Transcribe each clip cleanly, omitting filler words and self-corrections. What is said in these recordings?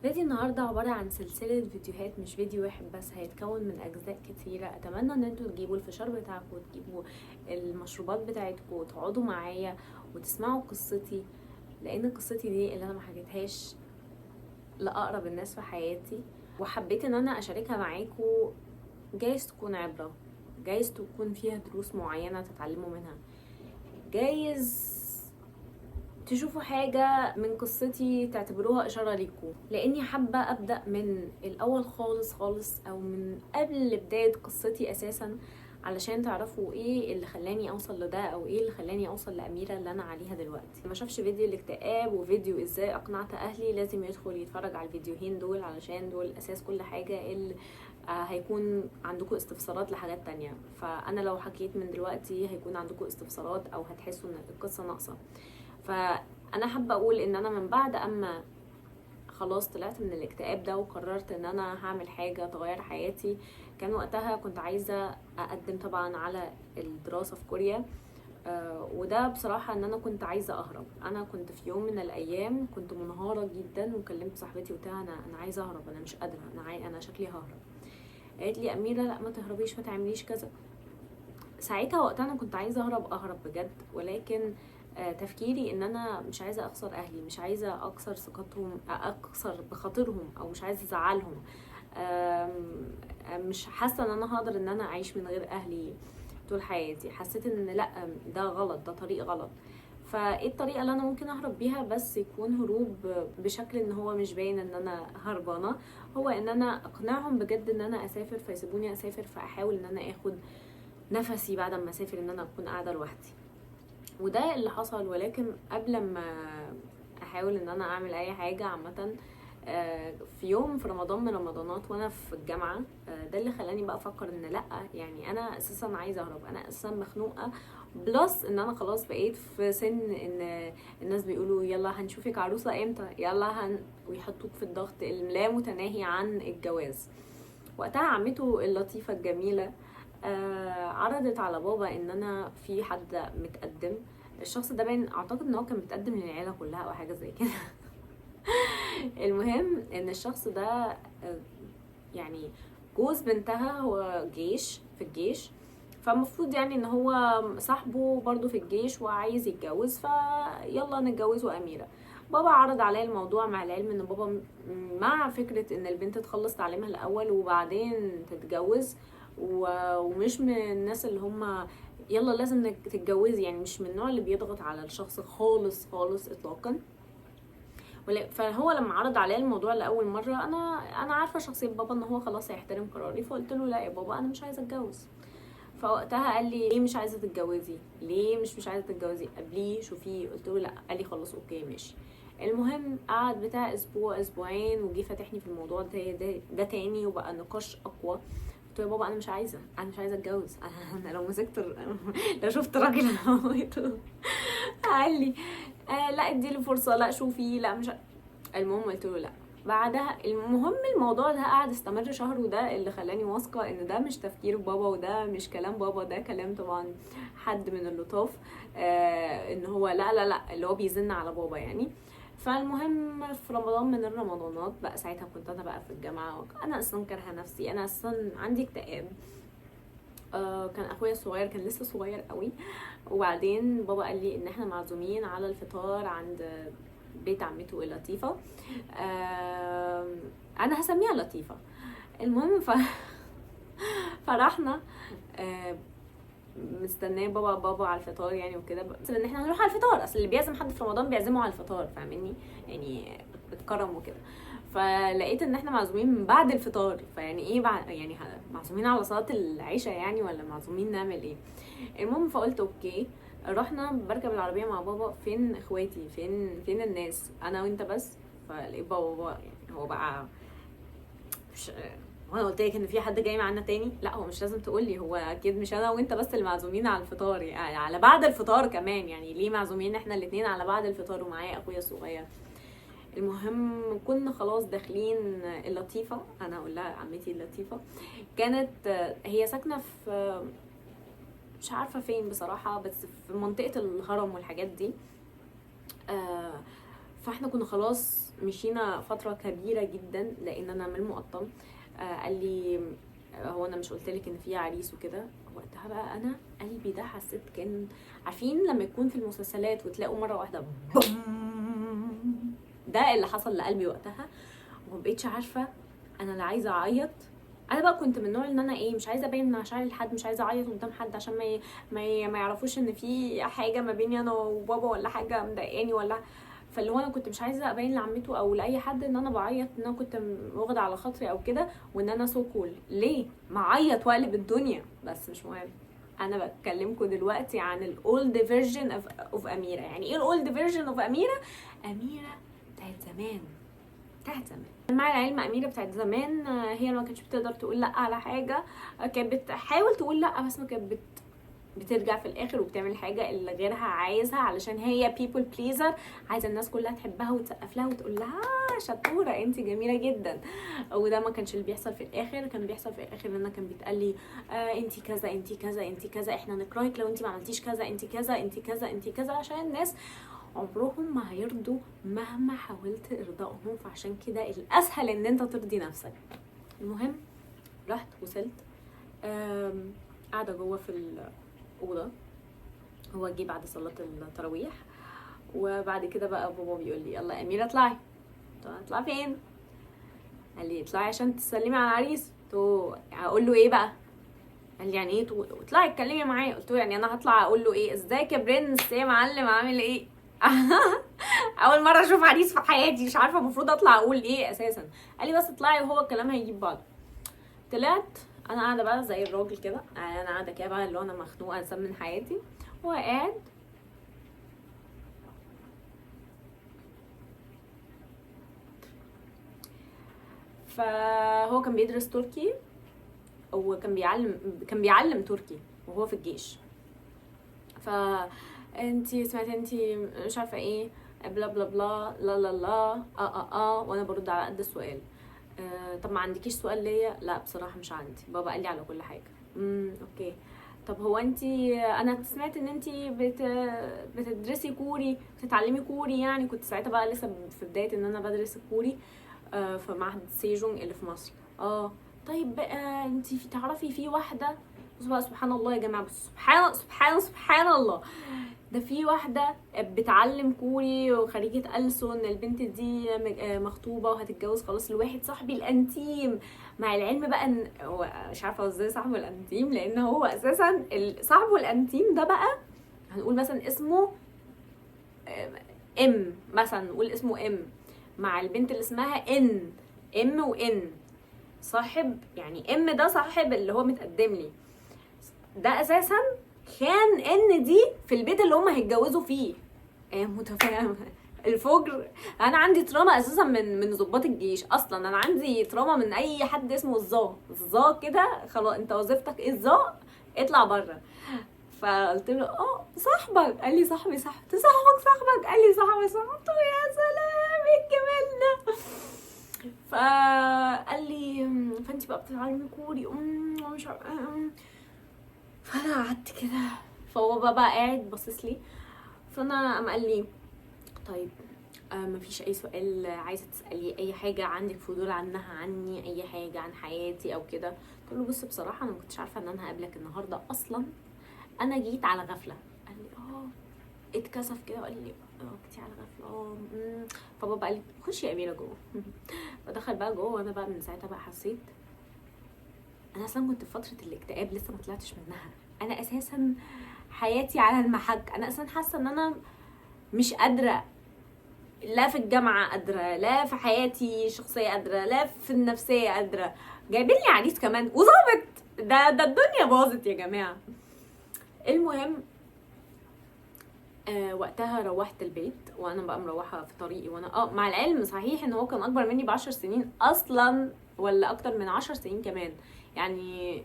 فيديو النهارده عبارة عن سلسلة فيديوهات، مش فيديو واحد بس، هيتكون من أجزاء كتيرة. أتمنى إن انتوا تجيبوا الفشار بتاعكم وتجيبوا المشروبات بتاعتكم وتقعدوا معايا وتسمعوا قصتي، لأن قصتي دي اللي أنا ما حكيتهاش لأقرب الناس في حياتي، وحبيت إن أنا أشاركها معاكم. جايز تكون عبرة، جايز تكون فيها دروس معينة تتعلموا منها، جايز تشوفوا حاجة من قصتي تعتبروها إشارة ليكم، لأني حابة أبدأ من الأول خالص خالص، أو من قبل بداية قصتي أساسا، علشان تعرفوا ايه اللي خلاني اوصل لده، او ايه اللي خلاني اوصل لأميرة اللي انا عليها دلوقتي. ما شافش فيديو الاكتئاب وفيديو ازاي اقنعت اهلي، لازم يدخل يتفرج على الفيديوهين دول، علشان دول اساس كل حاجة. اللي هيكون عندكم استفسارات لحاجات تانية، فانا لو حكيت من دلوقتي هيكون عندكم استفسارات او هتحسوا ان القصة ناقصة. فانا حابه اقول ان انا من بعد اما خلاص طلعت من الاكتئاب ده وقررت ان انا هعمل حاجه تغير حياتي، كان وقتها كنت عايزه اقدم طبعا على الدراسه في كوريا. وده بصراحه ان انا كنت عايزه اهرب. انا كنت في يوم من الايام كنت منهاره جدا، وكلمت صاحبتي قلت لها انا عايزه اهرب، انا مش قادره، انا شكلي ههرب. قالت لي اميره لا ما تهربيش، ما تعمليش كذا. ساعتها وقتها انا كنت عايزه اهرب بجد، ولكن تفكيري ان انا مش عايزه اخسر اهلي، مش عايزه اكسر ثقتهم، اكسر بخاطرهم، او مش عايزه ازعلهم. مش حاسه ان انا هقدر ان انا اعيش من غير اهلي طول حياتي. حسيت ان لا، ده غلط، ده طريق غلط. فايه الطريقه اللي انا ممكن اهرب بيها بس يكون هروب بشكل ان هو مش باين ان انا هربانه؟ هو ان انا اقنعهم بجد ان انا اسافر، فيسيبوني اسافر، فاحاول ان انا اخد نفسي بعد ما اسافر، ان انا اكون قاعده لوحدي. وده اللي حصل. ولكن قبل ما احاول ان انا اعمل اي حاجه عامه، في يوم في رمضان من رمضانات وانا في الجامعه، ده اللي خلاني بقى افكر ان لا، يعني انا اساسا عايزه اهرب، انا اساسا مخنوقه. بلس ان انا خلاص بقيت في سن ان الناس بيقولوا يلا هنشوفك عروسه امتى، ويحطوك في الضغط اللا متناهي عن الجواز. وقتها عمته اللطيفه الجميله عرضت على بابا ان انا في حد متقدم. الشخص ده باين اعتقد ان هو كان متقدم للعيله كلها او حاجه زي كده. المهم ان الشخص ده يعني جوز بنتها، هو في الجيش، فالمفروض يعني ان هو صاحبه برضو في الجيش وعايز يتجوز، فيلا نتجوزه اميره. بابا عرض عليا الموضوع، مع العلم ان بابا مع فكره ان البنت تخلص تعليمها الاول وبعدين تتجوز، ومش من الناس اللي هم يلا لازم تتجوزي، يعني مش من النوع اللي بيضغط على الشخص خالص خالص اطلاقا. فهو لما عرض عليا الموضوع لاول مره، انا عارفه شخصيه بابا ان هو خلاص هيحترم قراري، فقلت له لا يا بابا انا مش عايزه اتجوز. فوقتها قال لي ليه مش عايزه تتجوزي، ليه مش عايزه تتجوزي، قبليه شوفيه. قلت له لا. قال لي خلاص اوكي ماشي. المهم قعد بتاع اسبوع اسبوعين وجي فاتحني في الموضوع ده تاني، وبقى النقاش اقوى. قلت له يا بابا انا مش عايزه اتجوز. انا لو مسكت لو شفت راجل هموته. قال لي لا اديله فرصه، لا شوفي، لا مش. المهم قلت له لا. بعدها المهم الموضوع ده قعد استمر شهر، وده اللي خلاني واثقه ان ده مش تفكير بابا، وده مش كلام بابا، ده كلام طبعا حد من اللطاف. ان هو لا لا لا، اللي هو بيزن على بابا يعني. فالمهم في رمضان من الرمضانات بقى، ساعتها كنت انا بقى في الجامعه، انا اصلا كارهه نفسي، انا اصلا عندي اكتئاب. كان اخويا الصغير كان لسه صغير قوي. وبعدين بابا قال لي ان احنا معزومين على الفطار عند بيت عمته اللطيفه. انا هسميها لطيفه. المهم فرحنا. آه، مستنيه بابا على الفطار يعني وكده، بس ان احنا هنروح على الفطار، اصل اللي بيعزم حد في رمضان بيعزمه على الفطار، فاهمني؟ يعني بتكرم وكده. فلقيت ان احنا معزومين من بعد الفطار، فيعني ايه بعد، يعني معزومين على صلاه العشاء يعني، ولا معزومين نعمل ايه؟ المهم فقلت اوكي. رحنا بركب العربيه مع بابا، فين اخواتي، فين الناس، انا وانت بس. فلقيت بابا يعني هو بقى مش، وانا قلت لك ان في حد جاي معانا تاني؟ لا هو مش لازم تقول لي، هو اكيد مش انا وانت بس اللي معزومين على الفطار، يعني على بعد الفطار كمان، يعني ليه معزومين احنا الاتنين على بعد الفطار ومعايا اخويا الصغير؟ المهم كنا خلاص داخلين اللطيفه، انا اقول لها عمتي اللطيفه. كانت هي ساكنه في مش عارفه فين بصراحه، بس في منطقه الهرم والحاجات دي. فاحنا كنا خلاص مشينا فتره كبيره جدا لان انا من المقطم. قال لي هو انا مش قلت لك ان في عريس وكده؟ وقتها بقى انا قلبي ده حسيت كان، عارفين لما يكون في المسلسلات وتلاقوا مره واحده بوم، ده اللي حصل لقلبي وقتها. ومبقتش عارفه انا لا عايزه اعيط. انا بقى كنت من النوع ان انا ايه، مش عايزه ابين مشاعري لحد، مش عايزه اعيط قدام حد عشان ما يعرفوش ان في حاجه ما بيني انا وبابا ولا حاجه مضايقاني ولا. فاللي هو انا كنت مش عايزه ابين لعمته او لاي حد ان انا بعيط، ان انا كنت واخده على خاطري او كده، وان انا سو كول. ليه ما اعيط واقلب الدنيا؟ بس مش مهم. انا بكلمكم دلوقتي عن الاولد فيرجن اوف اميره. يعني ايه الاولد فيرجن اوف اميره؟ اميره بتاعت زمان، بتاعت زمان. مع العلم أميرة بتاعت زمان هي ما كانتش بتقدر تقول لأ على حاجة، كانت بتحاول تقول لأ بس ما كانت بترجع في الآخر وبتعمل حاجة اللي غيرها عايزها، علشان هي people pleaser، عايزة الناس كلها تحبها وتسقف لها وتقول لها شطورة انتي جميلة جدا. وده ما كانش اللي بيحصل في الآخر. كان بيحصل في الآخر ان انا كان بيتقال لي انتي كذا انتي كذا انتي كذا، احنا نكرهك لو انتي ما عملتيش كذا، انتي كذا انتي كذا انتي كذا، عشان الناس عمرهم ما هيرضوا مهما حاولت ارضائهم. فعشان كده الاسهل ان انت ترضي نفسك. المهم رحت وصلت، قاعده جوه في الاوضه. هو جه بعد صلاه التراويح، وبعد كده بقى بابا بيقول لي يلا يا اميره اطلعي. طب اطلع فين؟ قال لي اطلعي عشان تسلمي على العريس. اقول له ايه بقى؟ قال لي يعني ايه اطلعي اتكلمي معايا؟ قلت له يعني انا هطلع اقول له ايه؟ ازيك يا برنس يا معلم عامل ايه؟ اول مره اشوف عريس في حياتي، مش عارفه المفروض اطلع اقول ايه اساسا. قال لي بس اطلعي وهو الكلام هيجيب بعض. طلعت انا قاعده بقى زي الراجل كده، انا قاعده كده بقى اللي هو انا مخنوقه انسان من حياتي. هو قاعد فهو كان بيدرس تركي، وكان بيعلم تركي وهو في الجيش. ف انتي سمعتي انتي مش عارفه ايه بلا بلا بلا لا لا لا وانا برد على قد السؤال. طب ما عندكيش سؤال ليا؟ لا بصراحه مش عندي، بابا قال لي على كل حاجه. اوكي. طب هو انتي، انا سمعت ان انتي بتدرسي كوري، بتتعلمي كوري. يعني كنت ساعتها بقى لسه في بدايه ان انا بدرس الكوري في معهد سيجونج اللي في مصر. طيب بقى انتي تعرفي في واحده، بص بقى سبحان الله يا جماعه، بص سبحان الله، ده في واحدة بتعلم كوري وخريجة ألسن، البنت دي مخطوبة وهتتجوز خلاص لواحد صاحبي الأنتيم. مع العلم بقى ان مش عارفة ازاي صاحبه الأنتيم، لأن هو أساسا صاحبه الأنتيم ده بقى هنقول مثلا اسمه ام، مثلا نقول اسمه ام، مع البنت اللي اسمها ان، ام وان صاحب، يعني ام ده صاحب اللي هو متقدم لي ده اساسا كان ان دي في البيت اللي هم هيتجوزوا فيه. متفاهمه الفجر. انا عندي تراما اساسا من ضباط الجيش. اصلا انا عندي تراما من اي حد اسمه الظا كده. خلاص انت وظيفتك ايه الظا؟ اطلع بره. فقلت له صاحبك. قال لي صاحبي صاحبك. قال لي صاحبي صاحبته. يا سلام ايه الجمال ده. فقال لي فانت بقى بتتعلمي كوري مش عارفه. فانا قعدت كده، فهو بقى قاعد باصص لي. فانا قام قال لي طيب مفيش اي سؤال عايزه تسالي؟ اي حاجه عندك فضول عنها عني؟ اي حاجه عن حياتي او كده؟ قلت له بص بصراحه انا ما كنتش عارفه ان انا هقابلك النهارده اصلا، انا جيت على غفله. قال لي اتكسف كده وقال لي جيتي على غفله فبابا قال لي خشي يا اميره جوه. فدخل بقى جوه، وانا بقى من ساعتها بقى حسيت انا اصلا كنت في فتره الاكتئاب لسه ما طلعتش منها. انا اساسا حياتي على المحك. انا اساسا حاسه ان انا مش قادره، لا في الجامعه قادره، لا في حياتي شخصيه قادره، لا في النفسيه قادره. جايبين لي عريس كمان وظابط. ده الدنيا باظت يا جماعه. المهم وقتها روحت البيت، وانا بقى مروحه في طريقي، وانا مع العلم صحيح ان هو كان اكبر مني ب10 سنين اصلا، ولا اكتر من 10 سنين كمان. يعني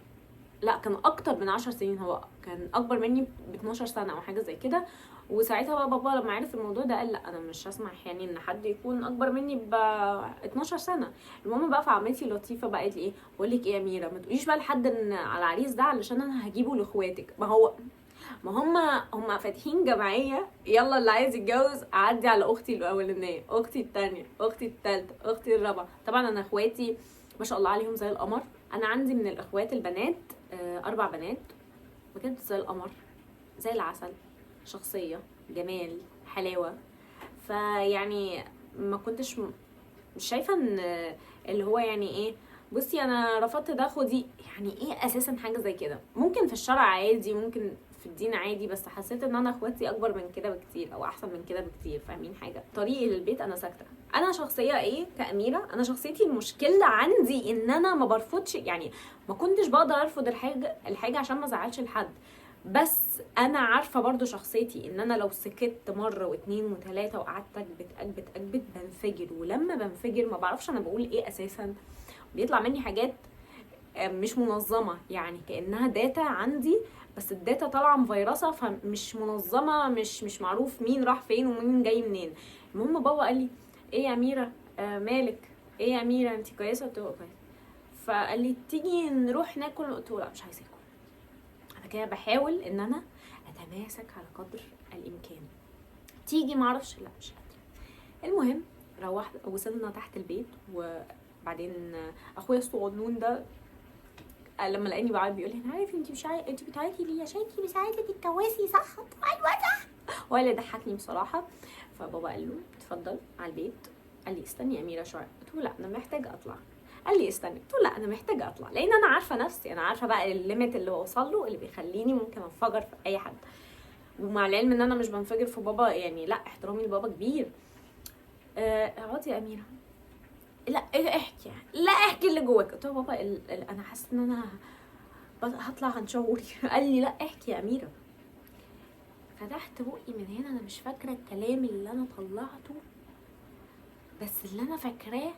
لا كان اكتر من 10 سنين، هو كان اكبر مني ب12 سنه او حاجه زي كده. وساعتها بقى بابا لما عرف الموضوع ده قال لا انا مش هسمح يعني ان حد يكون اكبر مني ب12 سنه. المهم بقى فعمتي لطيفه بقى قالت لي ايه، بقول لك ايه يا اميره، ما تقوليش بقى لحد ان على العريس ده علشان انا هجيبه لاخواتك. ما هو ما هم فاتحين جمعيه، يلا اللي عايز يتجوز اعدي على اختي الاولانيه، اختي التانية، اختي التالتة، اختي الرابعه. طبعا انا اخواتي ما شاء الله عليهم زي القمر. انا عندي من الاخوات البنات 4 بنات بجد زي القمر، زي العسل، شخصيه، جمال، حلاوه. فيعني ما كنتش مش شايفه ان اللي هو يعني ايه، بصي انا رفضت ده خدي، يعني ايه اساسا حاجه زي كده. ممكن في الشرع عادي، ممكن في الدين عادي، بس حسيت ان انا اخواتي اكبر من كده بكتير او احسن من كده بكتير. فاهمين حاجه؟ طريقي للبيت انا ساكته. انا شخصيه ايه كاميره، انا شخصيتي المشكله عندي ان انا ما برفضش، يعني ما كنتش بقدر ارفض الحاجه عشان ما ازعلش لحد. بس انا عارفه برضو شخصيتي ان انا لو سكت مره واتنين وتلاته وقعدت اكبت بنفجر، ولما بنفجر ما بعرفش انا بقول ايه اساسا، بيطلع مني حاجات مش منظمه، يعني كانها داتا عندي، بس الداتا طالعه مفيرسه فمش منظمه، مش معروف مين راح فين ومين جاي منين. المهم بابا قال لي ايه يا اميره مالك، ايه يا اميره انت كويسه؟ قلت له كويسه. فقال لي تيجي نروح ناكل؟ قلت له لا مش عايزه اكل. انا كده بحاول ان انا اتماسك على قدر الامكان. تيجي معرفش، لا مش قادره. المهم روحت، وصلنا تحت البيت، وبعدين اخويا الصغنون ده لما لقاني بعيط بيقول لي انا عارف انت مش عارف انت بتعيطي ليه عشان انت مش عايزه تتجوزي صح؟ ايوه صح. هو اللي ضحكني بصراحه. فبابا قال له اتفضل على البيت. قال لي استني يا اميره شويه. قلت له لا انا محتاجه اطلع. قال لي استني. قلت له لا انا محتاجه اطلع، لان انا عارفه نفسي، انا عارفه بقى الليميت اللي بوصل له اللي بيخليني ممكن انفجر في اي حد. ومع العلم ان انا مش بنفجر في بابا، يعني لا احترامي لبابا كبير. اقعدي يا اميره. لا احكي، لا احكي اللي جواك. قلت له بابا انا حاسه ان انا هطلع عن شعوري. قال لي لا احكي يا اميره. فتحت بقي من هنا، انا مش فاكره الكلام اللي انا طلعته، بس اللي انا فاكراه